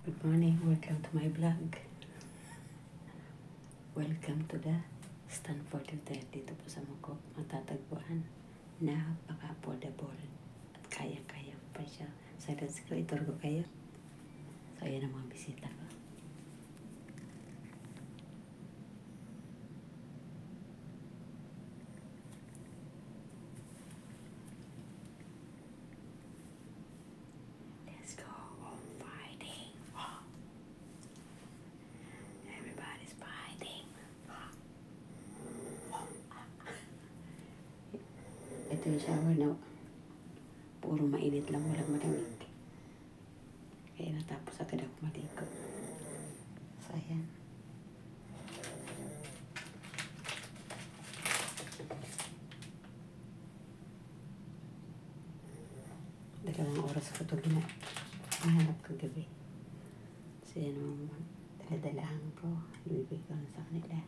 Good morning, welcome to my vlog. Welcome to the Stanford Hotel dito po sa Mangkok. Matatagpuan, napaka-affordable at kaya-kaya pa siya. So, let's go, itur ko kayo. So, ayan ang mga bisita ko. Let's go, fighting. Everybody's fighting. Ito yung shower na puro mainit lang, walang malamig. Kaya natapos agad ako maligo. So, ayan. Dalawang oras ko ito mahanap kagabi. So, yan ang daladalahan ko. Ibibigay ko sa kanila.